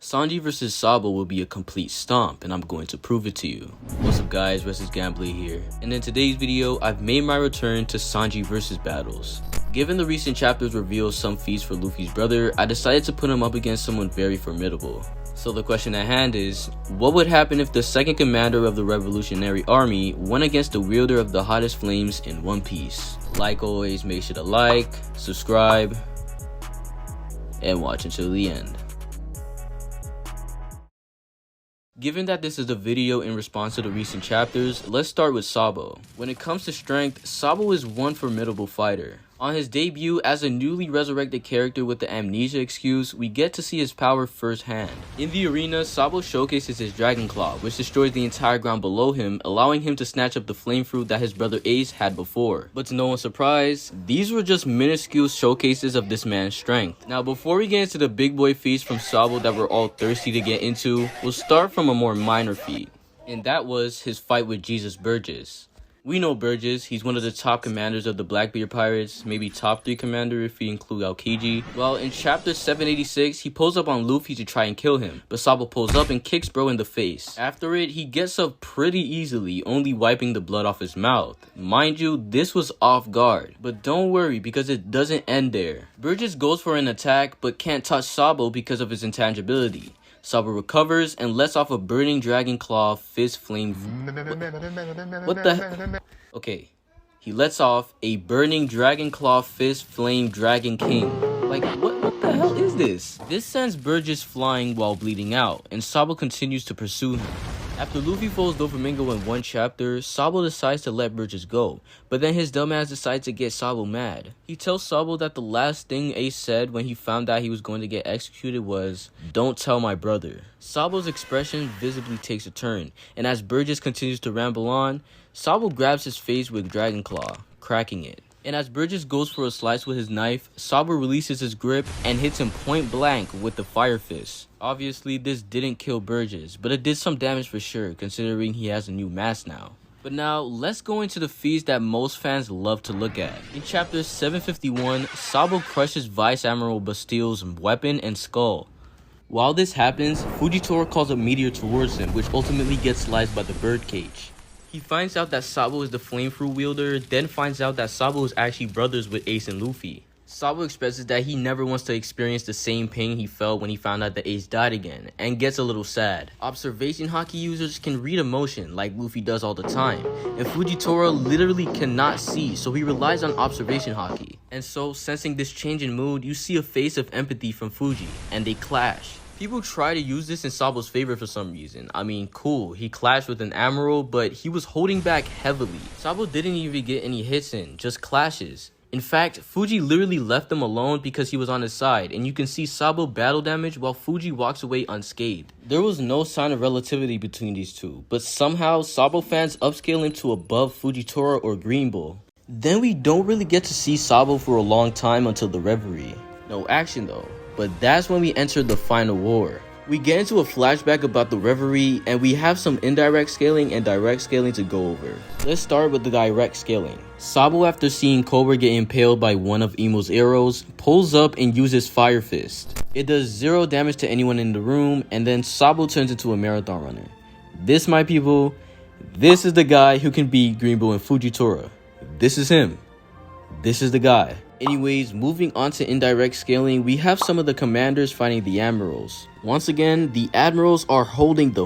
Sanji vs Sabo will be a complete stomp, and I'm going to prove it to you. What's up guys, Restless Gambler here, and in today's video, I've made my return to Sanji vs battles. Given the recent chapters reveal some feats for Luffy's brother, I decided to put him up against someone very formidable. So the question at hand is, what would happen if the second commander of the Revolutionary Army went against the wielder of the hottest flames in One Piece? Like always, make sure to like, subscribe, and watch until the end. Given that this is a video in response to the recent chapters, let's start with Sabo. When it comes to strength, Sabo is one formidable fighter. On his debut as a newly resurrected character with the amnesia excuse, we get to see his power firsthand. In the arena, Sabo showcases his Dragon Claw, which destroys the entire ground below him, allowing him to snatch up the flame fruit that his brother Ace had before. But to no one's surprise, these were just minuscule showcases of this man's strength. Now before we get into the big boy feats from Sabo that we're all thirsty to get into, we'll start from a more minor feat. And that was his fight with Jesus Burgess. We know Burgess, he's one of the top commanders of the Blackbeard Pirates, maybe top 3 commander if you include Aokiji. Well, in chapter 786, he pulls up on Luffy to try and kill him, but Sabo pulls up and kicks bro in the face. After it, he gets up pretty easily, only wiping the blood off his mouth. Mind you, this was off guard, but don't worry because it doesn't end there. Burgess goes for an attack, but can't touch Sabo because of his intangibility. Sabo recovers and lets off a burning dragon claw fist flame. What the heck? Okay, he lets off a burning dragon claw fist flame dragon king. Like, what the hell is this? This sends Burgess flying while bleeding out, and Sabo continues to pursue him. After Luffy falls Doflamingo in one chapter, Sabo decides to let Burgess go, but then his dumbass decides to get Sabo mad. He tells Sabo that the last thing Ace said when he found out he was going to get executed was, "Don't tell my brother." Sabo's expression visibly takes a turn, and as Burgess continues to ramble on, Sabo grabs his face with Dragon Claw, cracking it. And as Burgess goes for a slice with his knife, Sabo releases his grip and hits him point blank with the Fire Fist. Obviously, this didn't kill Burgess, but it did some damage for sure, considering he has a new mask now. But now, let's go into the feats that most fans love to look at. In chapter 751, Sabo crushes Vice Admiral Bastile's weapon and skull. While this happens, Fujitora calls a meteor towards him, which ultimately gets sliced by the birdcage. He finds out that Sabo is the flame fruit wielder, then finds out that Sabo is actually brothers with Ace and Luffy. Sabo expresses that he never wants to experience the same pain he felt when he found out that Ace died again, and gets a little sad. Observation Haki users can read emotion like Luffy does all the time, and Fujitora literally cannot see, so he relies on Observation Haki. And so, sensing this change in mood, you see a face of empathy from Fuji, and they clash. People try to use this in Sabo's favor for some reason. I mean, cool, he clashed with an admiral, but he was holding back heavily. Sabo didn't even get any hits in, just clashes. In fact, Fuji literally left them alone because he was on his side, and you can see Sabo battle damage while Fuji walks away unscathed. There was no sign of relativity between these two, but somehow Sabo fans upscale him to above Fujitora or Green Bull. Then we don't really get to see Sabo for a long time until the Reverie. No action though. But that's when we enter the final war. We get into a flashback about the Reverie, and we have some indirect scaling and direct scaling to go over. Let's start with the direct scaling. Sabo, after seeing Cobra get impaled by one of Emo's arrows, pulls up and uses Fire Fist. It does 0 damage to anyone in the room, and then Sabo turns into a marathon runner. This, my people, this is the guy who can beat Green Bull and Fujitora. This is him. This is the guy. Anyways, moving on to indirect scaling, we have some of the commanders fighting the admirals. Once again, the admirals are holding the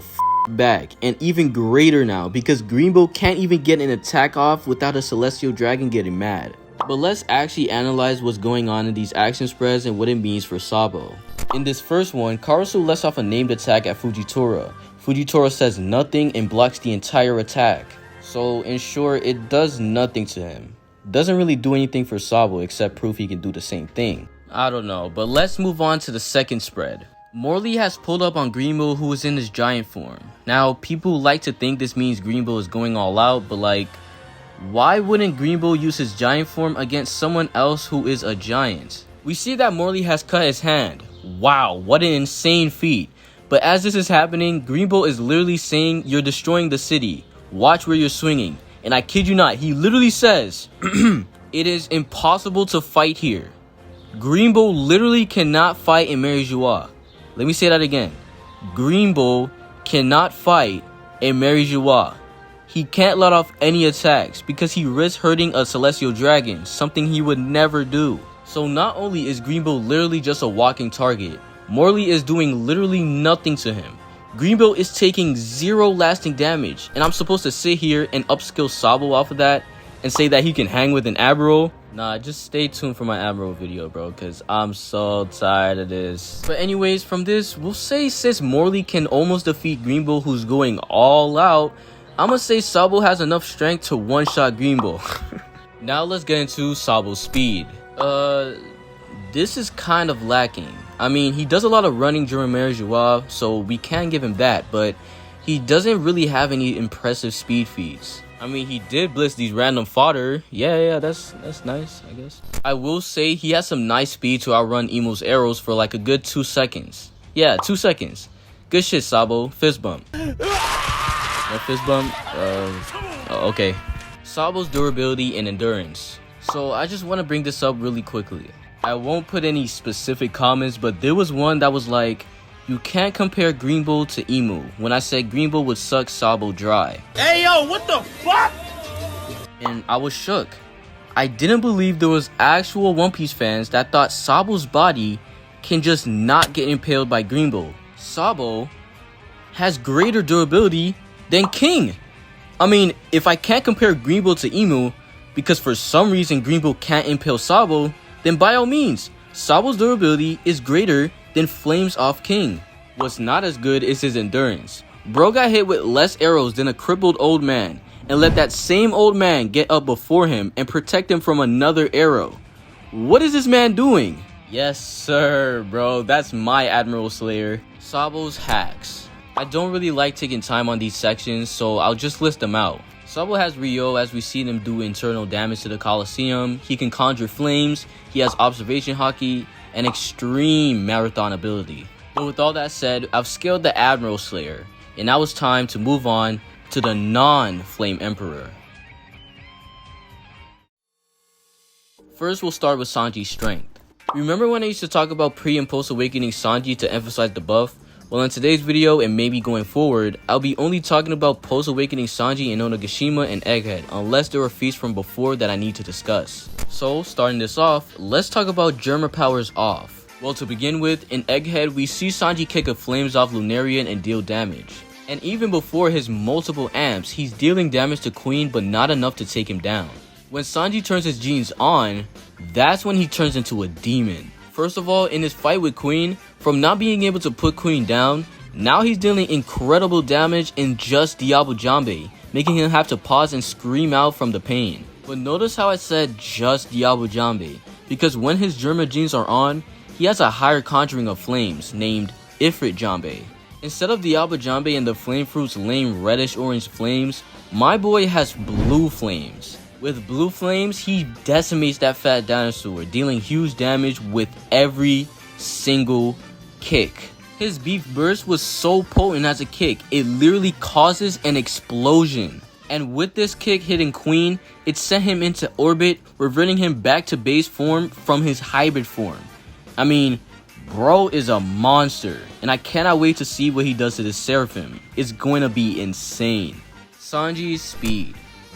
back, and even greater now because Green Bull can't even get an attack off without a Celestial Dragon getting mad. But let's actually analyze what's going on in these action spreads and what it means for Sabo. In this first one, Karasu lets off a named attack at Fujitora. Fujitora says nothing and blocks the entire attack. So in short, it does nothing to him. Doesn't really do anything for Sabo except prove he can do the same thing. I don't know, but let's move on to the second spread. Morley has pulled up on Green Bull, who is in his giant form. Now, people like to think this means Green Bull is going all out, but like, why wouldn't Green Bull use his giant form against someone else who is a giant? We see that Morley has cut his hand. Wow, what an insane feat. But as this is happening, Green Bull is literally saying, "You're destroying the city. Watch where you're swinging." And I kid you not, he literally says, "It is impossible to fight here." Green Bull literally cannot fight in Mary Joie. Let me say that again. Green Bull cannot fight a Mary Joie. He can't let off any attacks because he risks hurting a Celestial Dragon, something he would never do. So not only is Green Bull literally just a walking target, Morley is doing literally nothing to him. Green Bull is taking 0 lasting damage, and I'm supposed to sit here and upskill Sabo off of that and say that he can hang with an Admiral? Nah, just stay tuned for my Admiral video, bro, because I'm so tired of this. But anyways, from this, we'll say since Morley can almost defeat Green Bull, who's going all out, I'ma say Sabo has enough strength to one-shot Green Bull. Now let's get into Sabo's speed. This is kind of lacking. I mean, he does a lot of running during Mary Joie, so we can give him that, but he doesn't really have any impressive speed feats. I mean, he did blitz these random fodder. Yeah, that's nice, I guess. I will say he has some nice speed to outrun Emo's arrows for like a good 2 seconds. Yeah, 2 seconds. Good shit, Sabo. Fist bump. No fist bump? Okay. Sabo's durability and endurance. So I just want to bring this up really quickly. I won't put any specific comments, but there was one that was like, you can't compare Green Bull to Emu, when I said Green Bull would suck Sabo dry. Hey yo, what the fuck? And I was shook. I didn't believe there was actual One Piece fans that thought Sabo's body can just not get impaled by Green Bull. Sabo has greater durability than King. I mean, if I can't compare Green Bull to Emu, because for some reason Green Bull can't impale Sabo, then by all means, Sabo's durability is greater than Flames off King. What's not as good is his endurance. Bro got hit with less arrows than a crippled old man, and let that same old man get up before him and protect him from another arrow. What is this man doing? Yes sir, bro, that's my Admiral Slayer. Sabo's hacks. I don't really like taking time on these sections, so I'll just list them out. Sabo has Ryo, as we see him do internal damage to the Coliseum. He can conjure flames, he has observation hockey, and extreme marathon ability. But with all that said, I've scaled the Admiral Slayer, and now it's time to move on to the non-Flame Emperor. First, we'll start with Sanji's strength. Remember when I used to talk about pre and post awakening Sanji to emphasize the buff? Well, in today's video, and maybe going forward, I'll be only talking about post-awakening Sanji in Onigashima and Egghead, unless there are feats from before that I need to discuss. So, starting this off, let's talk about Germa powers off. Well, to begin with, in Egghead, we see Sanji kick a flames off Lunarian and deal damage. And even before his multiple amps, he's dealing damage to Queen, but not enough to take him down. When Sanji turns his genes on, that's when he turns into a demon. First of all, in his fight with Queen, from not being able to put Queen down, now he's dealing incredible damage in just Diabo Jambe, making him have to pause and scream out from the pain. But notice how I said just Diabo Jambe, because when his Germa genes are on, he has a higher conjuring of flames, named Ifrit Jambe. Instead of Diabo Jambe and the Flame Fruit's lame reddish orange flames, my boy has blue flames. With blue flames, he decimates that fat dinosaur, dealing huge damage with every single kick. His beef burst was so potent as a kick, it literally causes an explosion. And with this kick hitting Queen, it sent him into orbit, reverting him back to base form from his hybrid form. I mean, bro is a monster, and I cannot wait to see what he does to the Seraphim. It's going to be insane. Sanji's speed.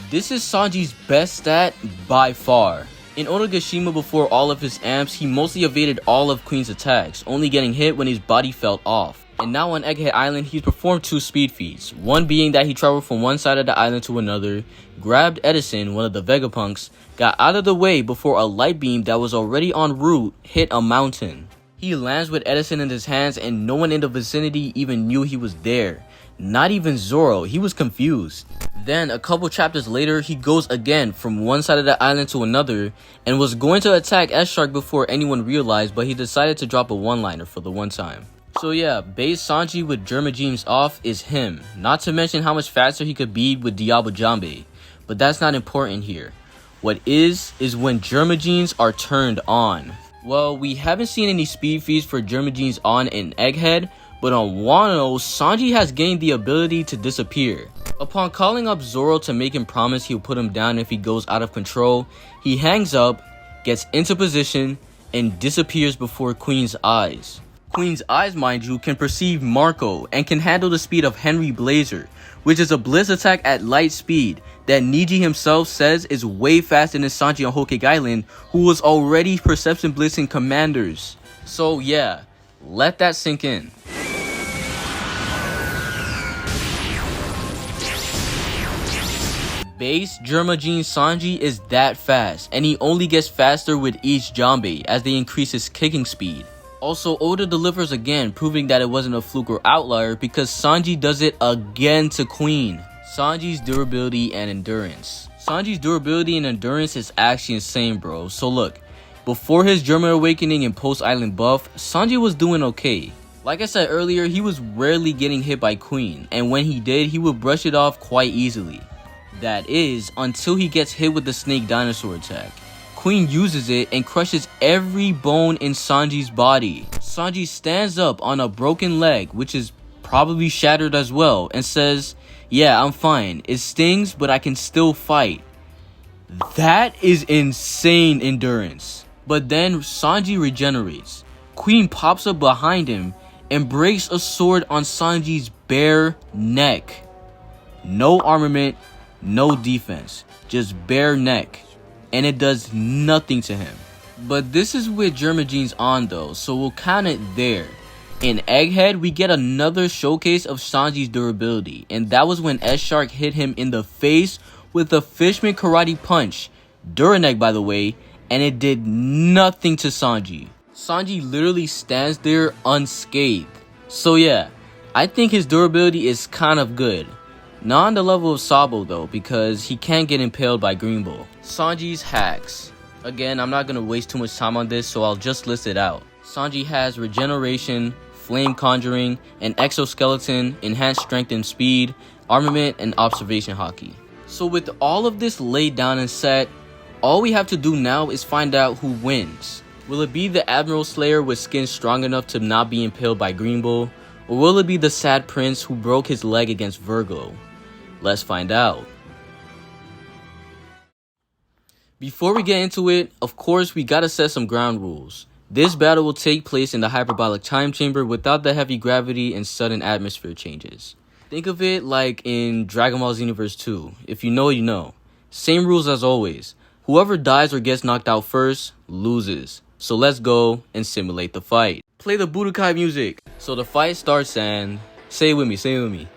This is Sanji's best stat by far. In Onigashima, before all of his amps, he mostly evaded all of Queen's attacks, only getting hit when his body fell off. And now on Egghead Island, he's performed 2 speed feats, one being that he traveled from one side of the island to another, grabbed Edison, one of the Vegapunks, got out of the way before a light beam that was already en route hit a mountain. He lands with Edison in his hands and no one in the vicinity even knew he was there. Not even Zoro, he was confused. Then, a couple chapters later, he goes again from one side of the island to another and was going to attack S-Shark before anyone realized, but he decided to drop a one-liner for the one time. So yeah, base Sanji with Germa Genes off is him, not to mention how much faster he could be with Diabo Jambe, but that's not important here. What is when Germa Genes are turned on. Well, we haven't seen any speed feats for Germa Genes on in Egghead, but on Wano, Sanji has gained the ability to disappear. Upon calling up Zoro to make him promise he'll put him down if he goes out of control, he hangs up, gets into position, and disappears before Queen's eyes. Queen's eyes, mind you, can perceive Marco and can handle the speed of Henry Blazer, which is a blitz attack at light speed that Niji himself says is way faster than Sanji on Whole Cake Island, who was already perception blitzing commanders. So yeah, let that sink in. Base Germagene Sanji is that fast, and he only gets faster with each Jambe as they increase his kicking speed. Also, Oda delivers again, proving that it wasn't a fluke or outlier because Sanji does it again to Queen. Sanji's durability and endurance. Sanji's durability and endurance is actually insane, bro. So look, before his German awakening and post-island buff, Sanji was doing okay. Like I said earlier, he was rarely getting hit by Queen, and when he did, he would brush it off quite easily. That is, until he gets hit with the snake dinosaur attack. Queen uses it and crushes every bone in Sanji's body. Sanji stands up on a broken leg, which is probably shattered as well, and says, "Yeah, I'm fine. It stings, but I can still fight." That is insane endurance. But then Sanji regenerates. Queen pops up behind him and breaks a sword on Sanji's bare neck. No armament, no defense, just bare neck. And it does nothing to him. But this is with Germagene's on though, so we'll count it there. In Egghead, we get another showcase of Sanji's durability, and that was when S-Shark hit him in the face with a Fishman Karate Punch, Duraneg by the way, and it did nothing to Sanji. Sanji literally stands there unscathed. So yeah, I think his durability is kind of good. Not on the level of Sabo though, because he can't get impaled by Green Bull. Sanji's hacks. Again, I'm not going to waste too much time on this, so I'll just list it out. Sanji has regeneration, flame conjuring, an exoskeleton, enhanced strength and speed, armament, and observation haki. So with all of this laid down and set, all we have to do now is find out who wins. Will it be the Admiral Slayer with skin strong enough to not be impaled by Green Bull? Or will it be the sad prince who broke his leg against Virgo? Let's find out. Before we get into it, of course we gotta set some ground rules. This battle will take place in the hyperbolic time chamber without the heavy gravity and sudden atmosphere changes. Think of it like in Dragon Ball Xenoverse 2. If you know, you know. Same rules as always. Whoever dies or gets knocked out first, loses. So let's go and simulate the fight. Play the Budokai music. So the fight starts and... Say it with me, say it with me.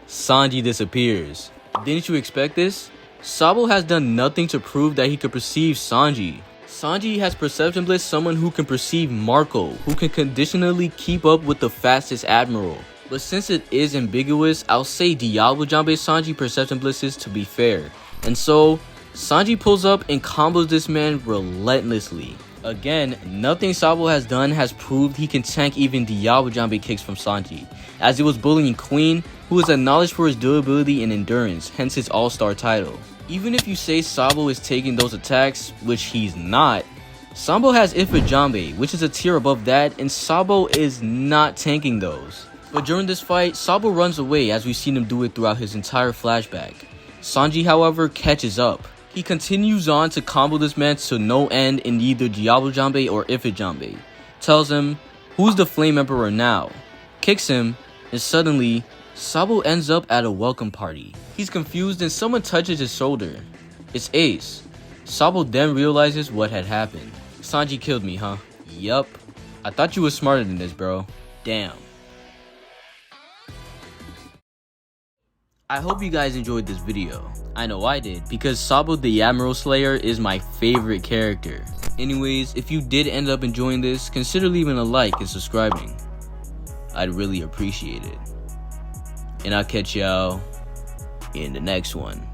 Sanji disappears. Didn't you expect this? Sabo has done nothing to prove that he could perceive Sanji. Sanji has perception blitz someone who can perceive Marco, who can conditionally keep up with the fastest admiral. But since it is ambiguous, I'll say Diablo Jambe Sanji perception blitzes to be fair. And so, Sanji pulls up and combos this man relentlessly. Again, nothing Sabo has done has proved he can tank even Diablo Jambe kicks from Sanji, as he was bullying Queen, who is acknowledged for his durability and endurance, hence his all-star title. Even if you say Sabo is taking those attacks, which he's not, Sabo has Ifrit Jambe, which is a tier above that, and Sabo is not tanking those. But during this fight, Sabo runs away as we've seen him do it throughout his entire flashback. Sanji, however, catches up. He continues on to combo this man to no end in either Diablo Jambe or Ifrit Jambe. Tells him, "Who's the Flame Emperor now?" Kicks him, and suddenly, Sabo ends up at a welcome party. He's confused and someone touches his shoulder. It's Ace. Sabo then realizes what had happened. Sanji killed me, huh? Yup. I thought you were smarter than this, bro. Damn. I hope you guys enjoyed this video. I know I did, because Sabo the Admiral Slayer is my favorite character. Anyways, if you did end up enjoying this, consider leaving a like and subscribing. I'd really appreciate it. And I'll catch y'all in the next one.